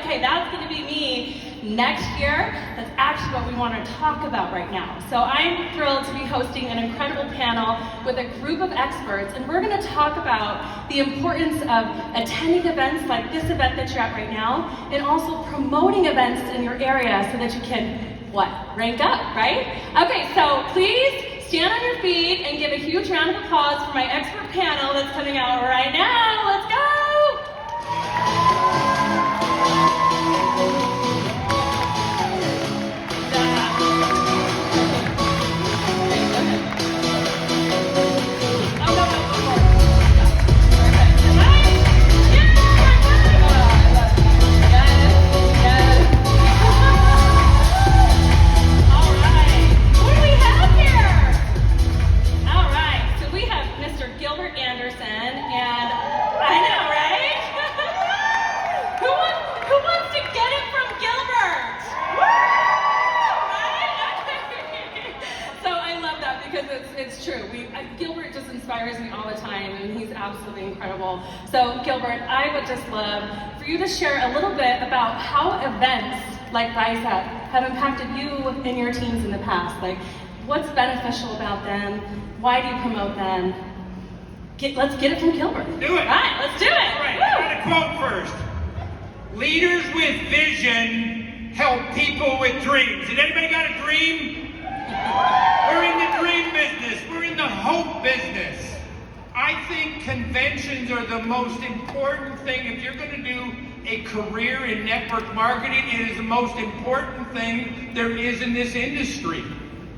okay, that's going to be me next year. That's actually what we want to talk about right now. So I'm thrilled to be hosting an incredible panel with a group of experts, and we're going to talk about the importance of attending events like this event that you're at right now, and also promoting events in your area so that you can, what, rank up, right? Okay, so please stand on your feet and give a huge round of applause for my expert panel that's coming out right now. Let's go! Gilbert just inspires me all the time, and he's absolutely incredible. So Gilbert, I would just love for you to share a little bit about how events like Rise Up have impacted you and your teams in the past. Like, what's beneficial about them? Why do you promote them? Let's get it from Gilbert. Do it. All right, let's do it. All right, I got a quote first. Leaders with vision help people with dreams. Did anybody got a dream? We're in the dream business. We're in the hope business. I think conventions are the most important thing. If you're going to do a career in network marketing, it is the most important thing there is in this industry.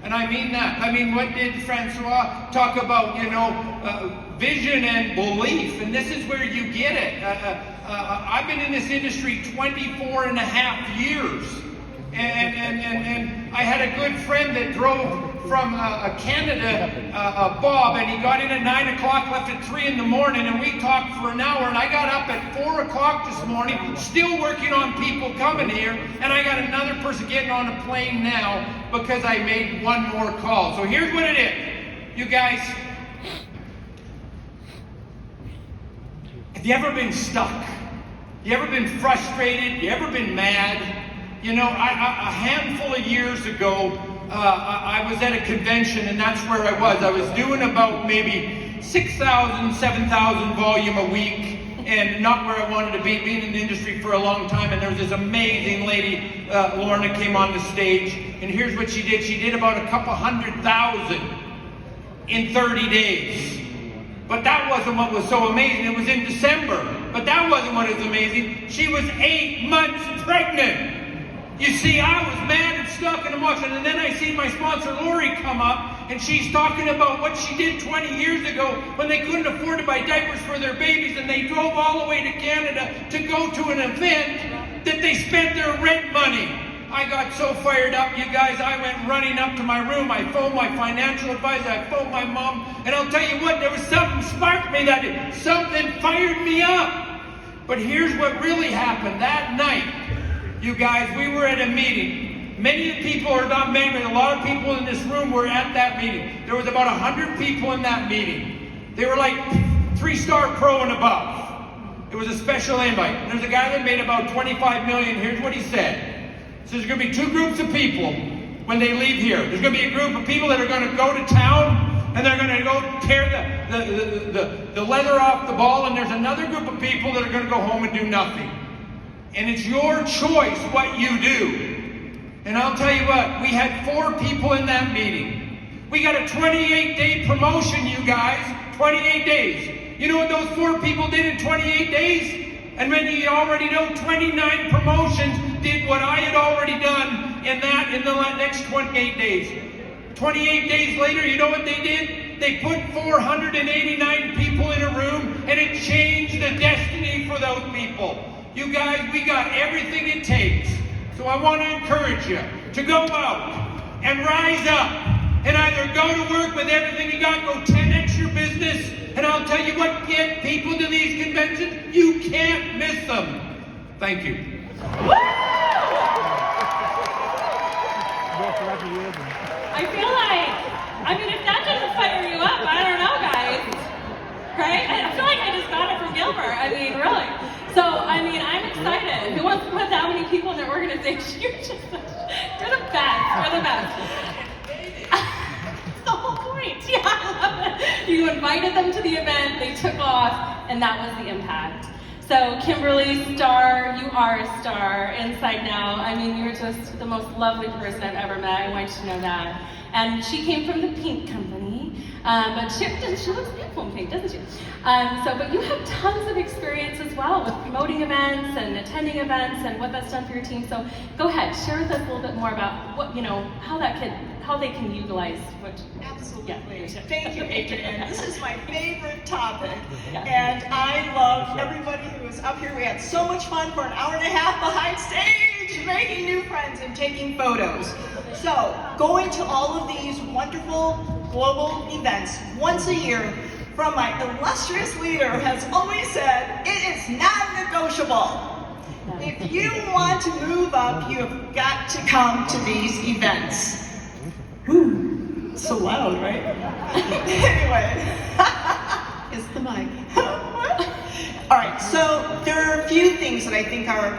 And I mean that. I mean, what did Francois talk about? You know, vision and belief. And this is where you get it. I've been in this industry 24 and a half years. And I had a good friend that drove from Canada, Bob, and he got in at 9 o'clock, left at 3 in the morning, and we talked for an hour, and I got up at 4 o'clock this morning, still working on people coming here, and I got another person getting on a plane now because I made one more call. So here's what it is. You guys, have you ever been stuck? You ever been frustrated? You ever been mad? You know, a handful of years ago, I was at a convention, and that's where I was. I was doing about maybe 6,000, 7,000 volume a week, and not where I wanted to be, being in the industry for a long time. And there was this amazing lady, Lorna, came on the stage, and here's what she did. She did about a couple 100,000 in 30 days. But that wasn't what was so amazing. It was in December. But that wasn't what was amazing. She was 8 months pregnant. You see, I was mad and stuck in emotion, and then I see my sponsor Lori come up, and she's talking about what she did 20 years ago when they couldn't afford to buy diapers for their babies, and they drove all the way to Canada to go to an event that they spent their rent money. I got so fired up, you guys, I went running up to my room. I phoned my financial advisor, I phoned my mom, and I'll tell you what, there was something sparked me that day. Something fired me up. But here's what really happened that night. You guys, we were at a meeting. Many of the people, or not many, but a lot of people in this room were at that meeting. There was about 100 people in that meeting. They were like 3-star pro and above. It was a special invite. And there's a guy that made about 25 million. Here's what he said. So there's going to be 2 groups of people when they leave here. There's going to be a group of people that are going to go to town, and they're going to go tear the leather off the ball, and there's another group of people that are going to go home and do nothing. And it's your choice what you do. And I'll tell you what, we had 4 people in that meeting. We got a 28-day promotion, you guys. 28 days. You know what those 4 people did in 28 days? And when you already know, 29 promotions did what I had already done in the next 28 days. 28 days later, you know what they did? They put 489 people in a room, and it changed the destiny for those people. You guys, we got everything it takes. So I want to encourage you to go out and rise up and either go to work with everything you got, go 10x your business, and I'll tell you what, get people to these conventions. You can't miss them. Thank you. I feel like, if that doesn't fire you up, I don't know, guys. Right? I feel like I just got it from Gilbert. Really. So, I mean, I'm excited. Who wants to put that many people in their organization? You're the best. You're the best. That's the whole point. Yeah, I love it. You invited them to the event, they took off, and that was the impact. So, Kimberly, star, you are a star inside now. I mean, you're just the most lovely person I've ever met. I want you to know that. And she came from the Pink Company, but she looks beautiful in pink, doesn't she? But you have tons of experience as well with promoting events and attending events and what that's done for your team. So go ahead, share with us a little bit more about what how they can utilize what. Absolutely. Yeah. Thank you, Adrienne. This is my favorite topic, Yeah. and I love everybody who was up here. We had so much fun for an hour and a half behind stage, making new friends and taking photos. So, going to all of these wonderful global events once a year from my illustrious leader has always said, it is non-negotiable. If you want to move up, you have got to come to these events. Whew, so loud, right? Anyway, It's the mic. all right, so there are a few things that I think are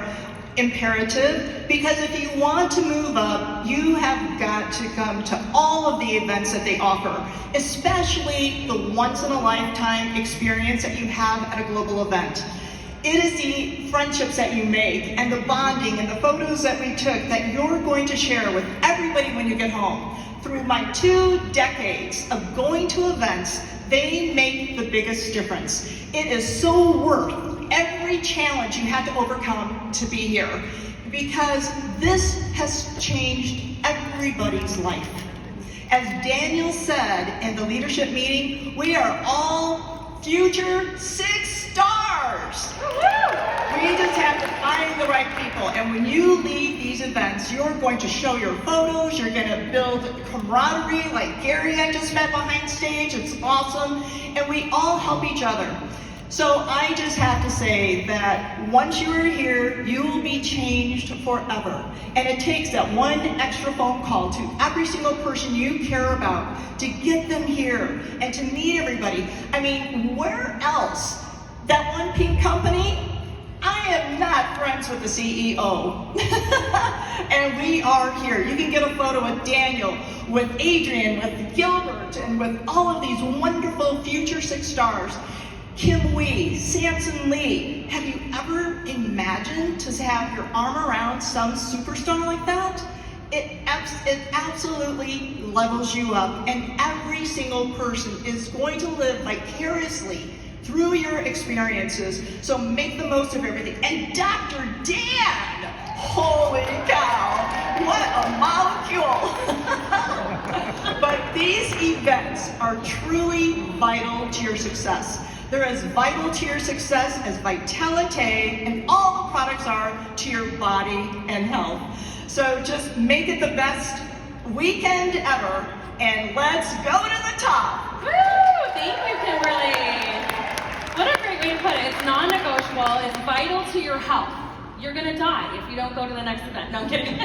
imperative, because if you want to move up, you have got to come to all of the events that they offer, especially the once-in-a-lifetime experience that you have at a global event. It is the friendships that you make and the bonding and the photos that we took that you're going to share with everybody when you get home. Through my 2 decades of going to events, they make the biggest difference. It is so worth every challenge you had to overcome to be here, because this has changed everybody's life. As Daniel said in the leadership meeting, we are all future 6 stars. We just have to find the right people. And when you leave these events, you're going to show your photos, you're going to build camaraderie like Gary I just met behind stage. It's awesome. And we all help each other. So I just have to say that once you are here, you will be changed forever. And it takes that one extra phone call to every single person you care about to get them here and to meet everybody. I mean, where else? That one Pink Company? I am not friends with the CEO. And we are here. You can get a photo with Daniel, with Adrienne, with Gilbert, and with all of these wonderful future 6 stars. Kim Wee, Samson Lee. Have you ever imagined to have your arm around some superstar like that? It absolutely levels you up, and every single person is going to live vicariously through your experiences, so make the most of everything. And Dr. Dan, holy cow, what a molecule. But these events are truly vital to your success. They're as vital to your success as Vitalite and all the products are to your body and health. So just make it the best weekend ever, and let's go to the top. Woo! Thank you, Kimberly. What a great way to put it. It's non-negotiable. It's vital to your health. You're going to die if you don't go to the next event. No, I'm kidding.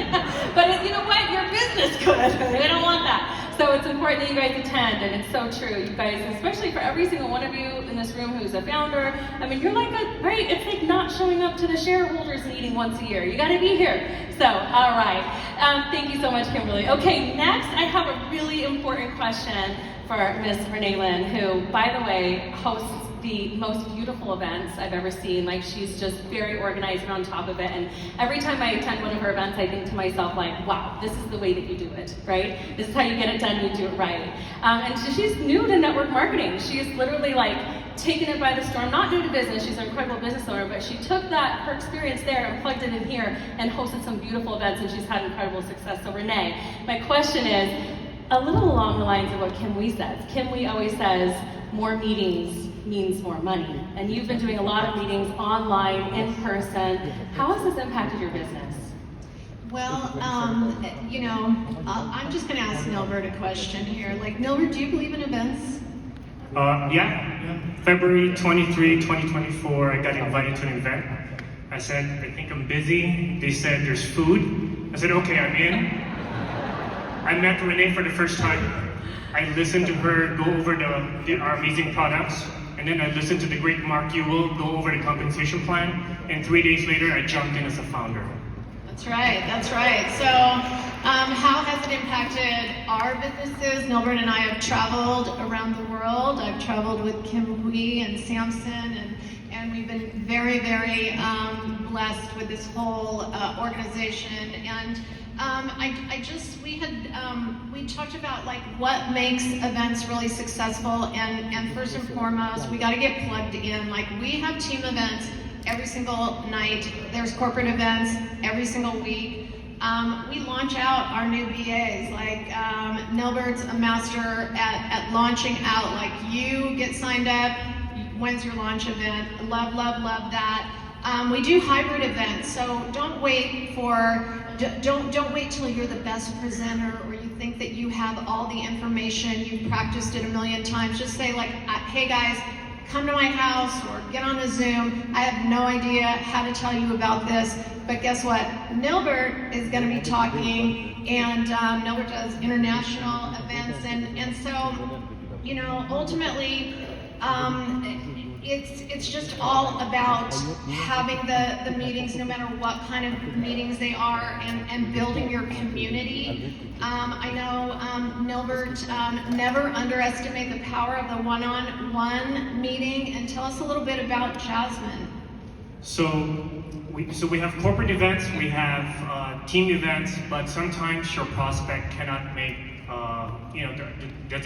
But you know what? Your business could. They don't want that. So it's important that you guys attend, and it's so true. You guys, especially for every single one of you in this room who's a founder, I mean, you're like right? It's like not showing up to the shareholders meeting once a year. You got to be here. So, all right. Thank you so much, Kimberly. Okay, next I have a really important question for Miss Renee Lynn, who, by the way, hosts the most beautiful events I've ever seen. Like, she's just very organized and on top of it. And every time I attend one of her events, I think to myself, like, wow, this is the way that you do it, right? This is how you get it done, you do it right. And she's new to network marketing. She is literally like taken it by the storm, not new to business, she's an incredible business owner, but she took her experience there and plugged it in here and hosted some beautiful events, and she's had incredible success. So Renee, my question is a little along the lines of what Kim Wee says. Kim Wee always says, more meetings means more money. And you've been doing a lot of meetings online, in person. How has this impacted your business? Well, I'm just going to ask Nilbert a question here. Like, Nilbert, do you believe in events? Yeah. February 23, 2024, I got invited to an event. I said, I think I'm busy. They said, there's food. I said, okay, I'm in. I met Renee for the first time. I listened to her go over our amazing products, and then I listened to the great Mark Ewell go over the compensation plan. and 3 days later, I jumped in as a founder. That's right, that's right. So, how has it impacted our businesses? Nilbert and I have traveled around the world. I've traveled with Kim Hui and Samson, and we've been very, very blessed with this whole organization. And we talked about like what makes events really successful, and first and foremost, we got to get plugged in. Like, we have team events every single night. There's corporate events every single week. We launch out our new BAs. Like, Nilbert's a master at launching out. Like, you get signed up. When's your launch event? Love, love, love that. We do hybrid events, so don't wait till you're the best presenter, or you think that you have all the information, you've practiced it a million times. Just say like, hey guys, come to my house or get on a Zoom. I have no idea how to tell you about this, but guess what? Nilbert is going to be talking, and Nilbert does international events, and so, you know, ultimately, it's just all about having the meetings, no matter what kind of meetings they are, and building your community. I know Nilbert, never underestimate the power of the one-on-one meeting. And tell us a little bit about Jasmine. So we have corporate events, we have team events, but sometimes your prospect cannot make the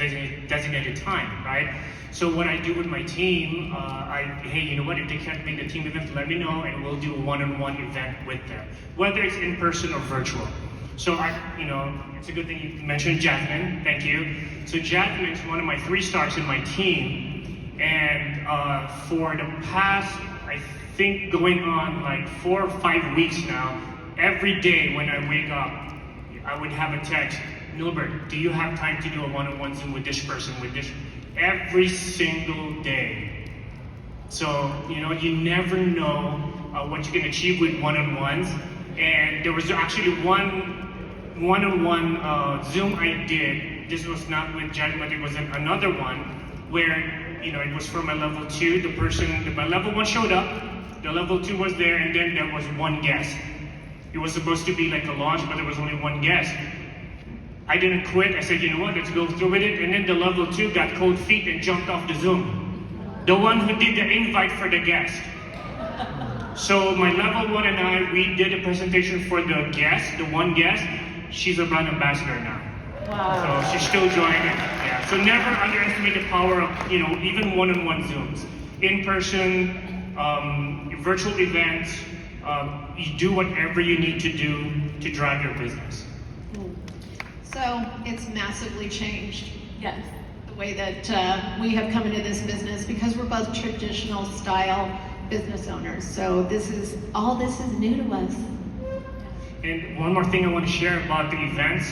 designated time, right? So what I do with my team, hey, you know what, if they can't make the team event, let me know, and we'll do a one-on-one event with them, whether it's in person or virtual. So it's a good thing you mentioned Jasmine, thank you. So Jasmine is one of my 3 stars in my team, and for the past, I think going on like 4 or 5 weeks now, every day when I wake up, I would have a text, Nilbert, do you have time to do a one-on-one Zoom with this person, every single day. So, you never know what you can achieve with one-on-ones. And there was actually one-on-one Zoom I did. This was not with Jen, but it was another one where, it was for my level 2. My level 1 showed up, the level 2 was there, and then there was one guest. It was supposed to be like a launch, but there was only one guest. I didn't quit. I said, you know what, let's go through with it. And then the level 2 got cold feet and jumped off the Zoom. The one who did the invite for the guest. So my level 1 and I, we did a presentation for the guest, the one guest. She's a brand ambassador now. Wow. So she's still joining. Yeah. So never underestimate the power of, even one-on-one Zooms. In person, virtual events, you do whatever you need to do to drive your business. So it's massively changed. Yes. The way that we have come into this business, because we're both traditional style business owners. So this is new to us. And one more thing I want to share about the events.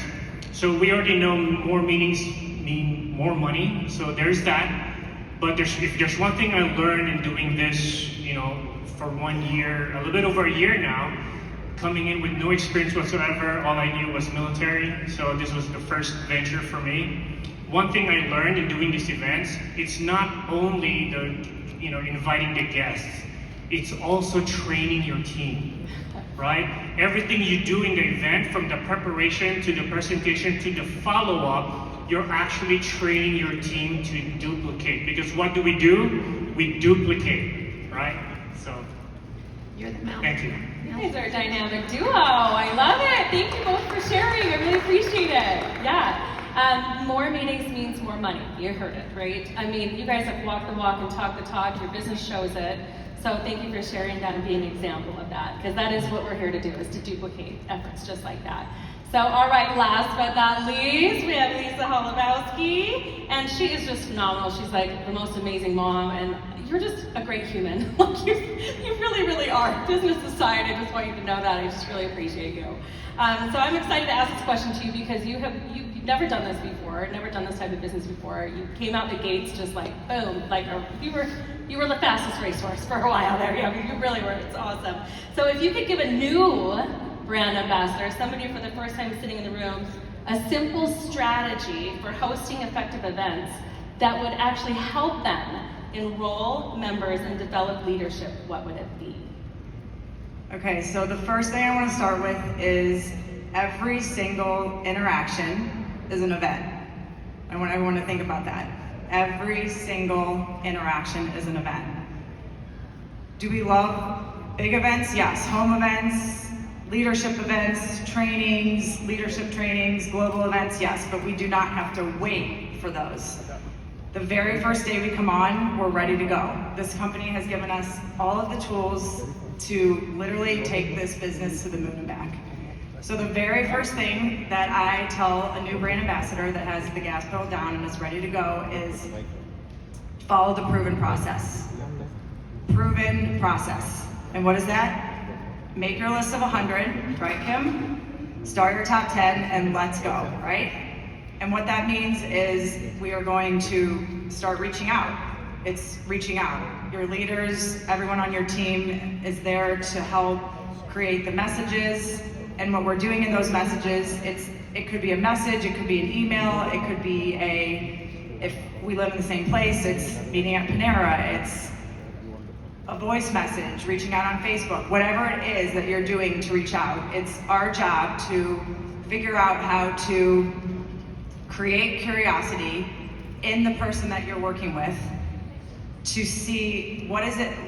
So we already know more meetings mean more money. So there's that. But if there's one thing I learned in doing this, for 1 year, a little bit over a year now, coming in with no experience whatsoever, all I knew was military, so this was the first venture for me. One thing I learned in doing these events, it's not only inviting the guests, it's also training your team, right? Everything you do in the event, from the preparation to the presentation to the follow-up, you're actually training your team to duplicate. Because what do? We duplicate, right? So, You're the mouse. thank you. You guys are a dynamic duo. I love it. Thank you both for sharing. I really appreciate it. Yeah. More meetings means more money. You heard it, right? I mean, you guys have walked the walk and talked the talk. Your business shows it. So thank you for sharing that and being an example of that, because that is what we're here to do, is to duplicate efforts just like that. So, all right, last but not least, we have Lisa Holubowski, and she is just phenomenal. She's like the most amazing mom, and you're just a great human. Like you really, really are. Business aside, I just want you to know that. I just really appreciate you. So I'm excited to ask this question to you, because you've never done this before, never done this type of business before. You came out the gates just like boom, like you were the fastest racehorse for a while there. Yeah, you really were. It's awesome. So if you could give a new brand ambassador, somebody for the first time sitting in the room, a simple strategy for hosting effective events that would actually help them enroll members and develop leadership, what would it be? Okay, so the first thing I want to start with is every single interaction is an event. I want everyone to think about that. Every single interaction is an event. Do we love big events? Yes. Home events, leadership events, trainings, leadership trainings, global events, yes, but we do not have to wait for those. The very first day we come on, we're ready to go. This company has given us all of the tools to literally take this business to the moon and back. So the very first thing that I tell a new brand ambassador that has the gas pedal down and is ready to go is follow the proven process. Proven process. And what is that? Make your list of 100, right, Kim? Start your top 10 and let's go, right? And what that means is we are going to start reaching out. It's reaching out. Your leaders, everyone on your team is there to help create the messages. And what we're doing in those messages, it could be a message, it could be an email, it could be if we live in the same place, it's meeting at Panera, it's a voice message, reaching out on Facebook, whatever it is that you're doing to reach out. It's our job to figure out how to create curiosity in the person that you're working with to see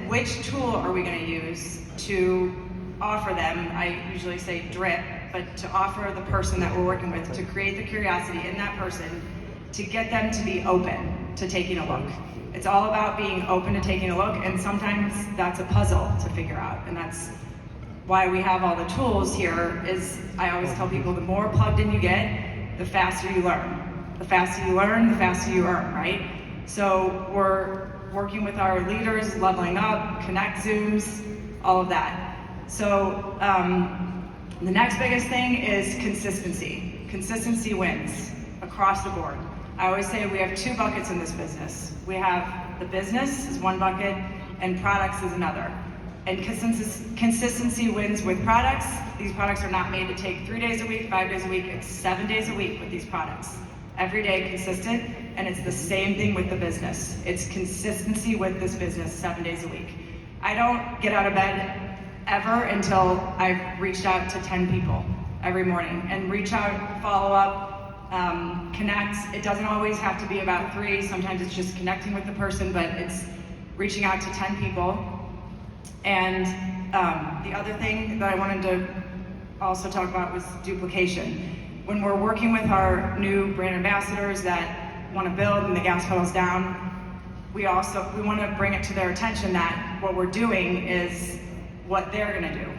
which tool are we going to use to offer them, I usually say drip, but to offer the person that we're working with, to create the curiosity in that person, to get them to be open to taking a look. It's all about being open to taking a look, and sometimes that's a puzzle to figure out, and that's why we have all the tools here. Is I always tell people, the more plugged in you get, the faster you learn. The faster you learn, the faster you earn, right? So we're working with our leaders, leveling up, connect Zooms, all of that. So the next biggest thing is consistency. Consistency wins across the board. I always say we have two buckets in this business. We have the business is one bucket and products is another. And consistency wins with products. These products are not made to take 3 days a week, 5 days a week, it's 7 days a week with these products. Every day consistent, and it's the same thing with the business. It's consistency with this business 7 days a week. I don't get out of bed ever until I've reached out to 10 people every morning. And reach out, follow up, connect. It doesn't always have to be about 3. Sometimes it's just connecting with the person, but it's reaching out to 10 people. And the other thing that I wanted to also talk about was duplication. When we're working with our new brand ambassadors that want to build and the gas pedal's down, we want to bring it to their attention that what we're doing is what they're going to do.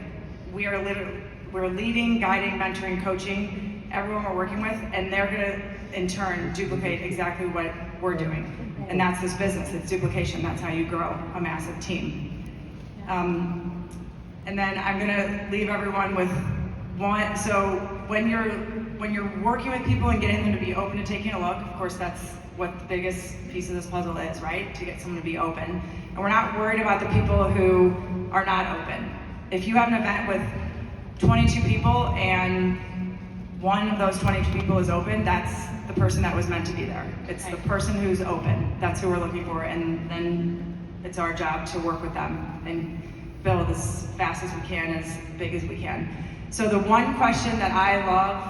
We're leading, guiding, mentoring, coaching everyone we're working with, and they're going to in turn duplicate exactly what we're doing. And that's this business. It's duplication. That's how you grow a massive team. And then I'm going to leave everyone with one. So when you're working with people and getting them to be open to taking a look, of course that's what the biggest piece of this puzzle is, right? To get someone to be open. And we're not worried about the people who are not open. If you have an event with 22 people and one of those 22 people is open, that's the person that was meant to be there. It's the person who's open. That's who we're looking for, and then it's our job to work with them and build as fast as we can, as big as we can. So the one question that I love,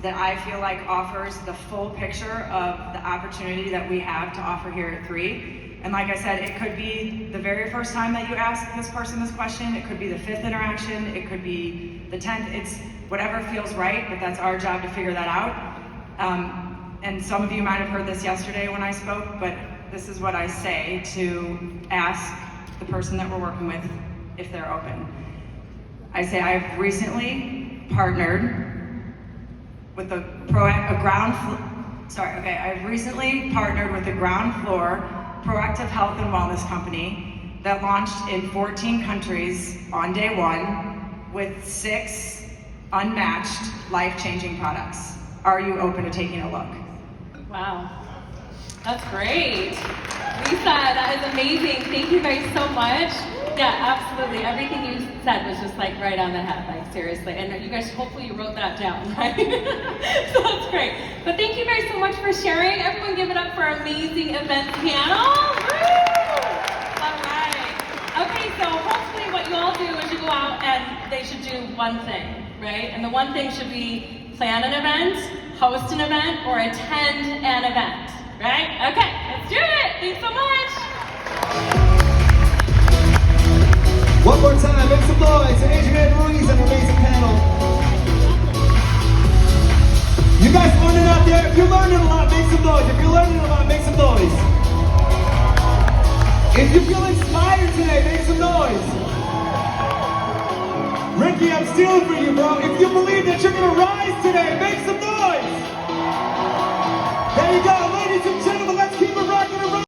that I feel like offers the full picture of the opportunity that we have to offer here at 3. And like I said, it could be the very first time that you ask this person this question, it could be the 5th interaction, it could be the 10th, it's whatever feels right, but that's our job to figure that out. And some of you might have heard this yesterday when I spoke, but this is what I say to ask the person that we're working with if they're open. I say, I've recently partnered with I've recently partnered with a ground floor proactive health and wellness company that launched in 14 countries on day 1 with 6 unmatched, life-changing products. Are you open to taking a look? Wow, that's great. Lisa, that is amazing. Thank you guys so much. Yeah, absolutely. Everything you said was just like right on the head, like seriously. And you guys, hopefully you wrote that down, right? So that's great. But thank you guys so much for sharing. Everyone give it up for our amazing events panel. Woo! All right. Okay, so hopefully what you all do is you go out and they should do one thing, right? And the one thing should be plan an event, host an event, or attend an event, right? Okay, let's do it. Thanks so much. One more time, make some noise to Adrienne Ruiz and her amazing panel. You guys learning out there? If you're learning a lot, make some noise. If you're learning a lot, make some noise. If you feel inspired today, make some noise. Ricky, I'm stealing for you, bro. If you believe that you're gonna rise today, make some noise. There you go, ladies and